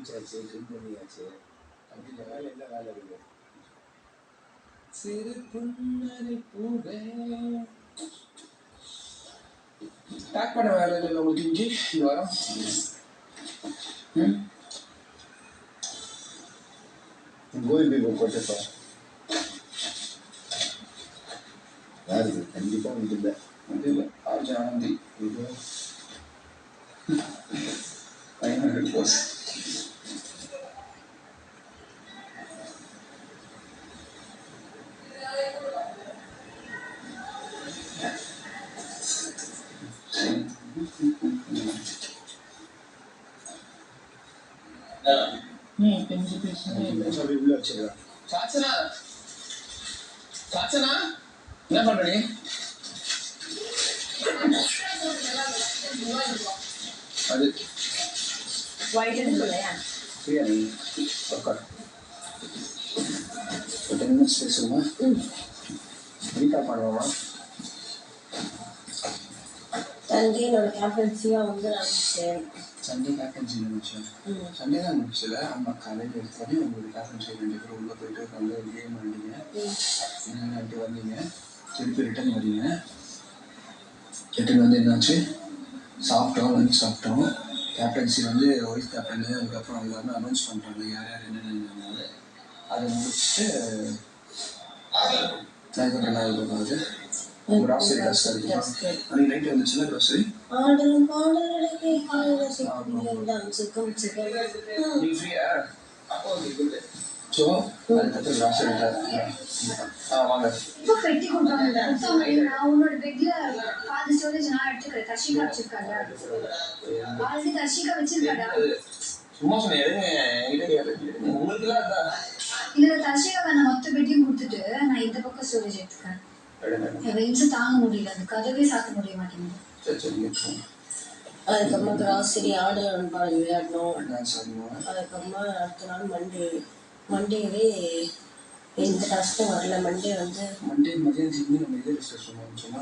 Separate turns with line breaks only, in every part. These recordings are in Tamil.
குடிச்சாச்சு, ட்ரிங்க் பண்ணியாச்சு. அப்படின்ற வேலை என்ன வேலை இருக்கு? சிறு புன்னகை பூவே பேக் பண்ண வேலை இல்லை உங்களுக்கு இங்கே இந்த வாரம். கோயில் பீப்பர் போட்டப்பா யாரு கண்டிப்பா வந்து இல்லை வந்து இல்லை ஆனந்தி இது 500 போஸ் என்ன பண்ற அது பேசுமா ரீகால் பண்ணுவோமா?
சண்டேனோட கேப்டன்சியாக வந்து
சண்டே கேப்டன்சி நினைச்சேன். சண்டே தான் நினைச்சல. ஆமாம், காலையில் எடுத்தாலே உங்களுக்கு கேப்டன்சி 2 பேர் உள்ளே போயிட்டு வந்து ஒரு கேம் ஆடிங்க, என்னட்டு வந்தீங்க, திருப்பி ரிட்டர்ன் வரீங்க. ரிட்டர்ன் வந்து என்னாச்சு, சாப்பிட்டோம், லஞ்ச் சாப்பிட்டோம். கேப்டன்சி வந்து ஒய்ஃப் கேப்டன், அதுக்கப்புறம் எல்லாருமே அனௌன்ஸ் பண்ணிட்டாங்க யார் யார் என்னென்ன. அதை முடிச்சுட்டு அதுக்கப்புறம் நான் இது பண்ணுறது grocery டஸ்ட் அடிக்குமா அன்றைக்கி நைட்டு வந்துச்சுன்னா grocery நீ ஃப்ரீயா? ஸோ அதுக்கப்புறம் grocery வாங்க
இப்போ பெட்டி கொடுத்தாங்க. நான் உன்னோட பெட்ல பாதி ஸ்டோரேஜ் நான் எடுத்துக்கிறேன். தர்ஷிகா வச்சிருக்காங்க. ஆல்ரெடி தர்ஷிகா வச்சிருக்காடா.
சும்மா சொன்னேன் உங்களுக்கு
இல்லை தர்ஷிகா நான் மொத்த பெட்டியும் கொடுத்துட்டு நான் இந்த பக்கம் ஸ்டோரேஜ் எடுத்துக்கிறேன். வெயில்ஸ் தாங்க முடியல, அந்த கதவே சாத்த முடிய மாட்டேங்குது.
அதுக்கப்புறமா கிராசரி ஆர்டர் பால் விளையாடணும். அதுக்கப்புறமா அடுத்த நாள் மண்டேவே எந்த டாஸ்க்கும் வரல. மண்டே
மதியானத்துக்கு நம்ம இதே டிஸ்கஸ் பண்ணுவோம். சும்மா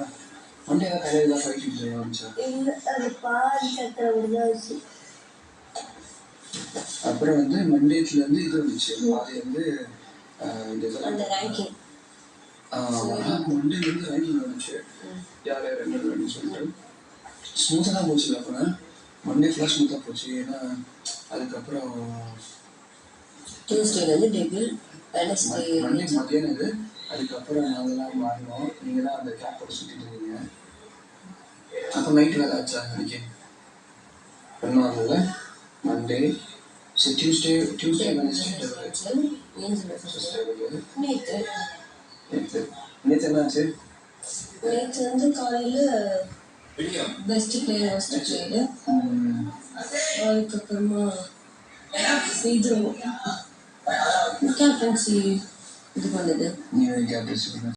மண்டே தான் காலையில் தான் ஃபைட்டிங் ஆரம்பிச்சா
இல்லை, அது பாதி சத்திர முடிஞ்சாச்சு.
அப்புறம் வந்து மண்டேட்லேருந்து இது வந்துச்சு, பாதி வந்து
அந்த ரேங்கிங்
மண்டேலேருந்து ரேங்கிங் வந்துச்சு யார் யார் என்ன அப்படின்னு சொல்லிட்டு ஸ்மூத்தாக தான் போச்சு. அப்புறம் மண்டே ஃபுல்லாக ஸ்மூத்தாக போச்சு. ஏன்னா அதுக்கப்புறம்
டியூஸ்டேலேருந்து டெபிள்,
மண்டே மதியானம் இது. அதுக்கப்புறம் நாங்கள்லாம் மாறினோம். நீங்கள் தான் அந்த கேப்போட சுற்றிட்டு இருந்தீங்க. அப்புறம் நைட்டு வேலை ஆச்சா அன்றைக்கி ஒன்றும் ஆகல. மண்டே சரி டியூஸ்டே நேற்று என்னாச்சு?
நேற்று வந்து காலையில் பெஸ்ட் பிளேயர் அதுக்கப்புறமா இது கேப்டன்சி இது பண்ணுது.
நீங்கள் கேப்டன்சி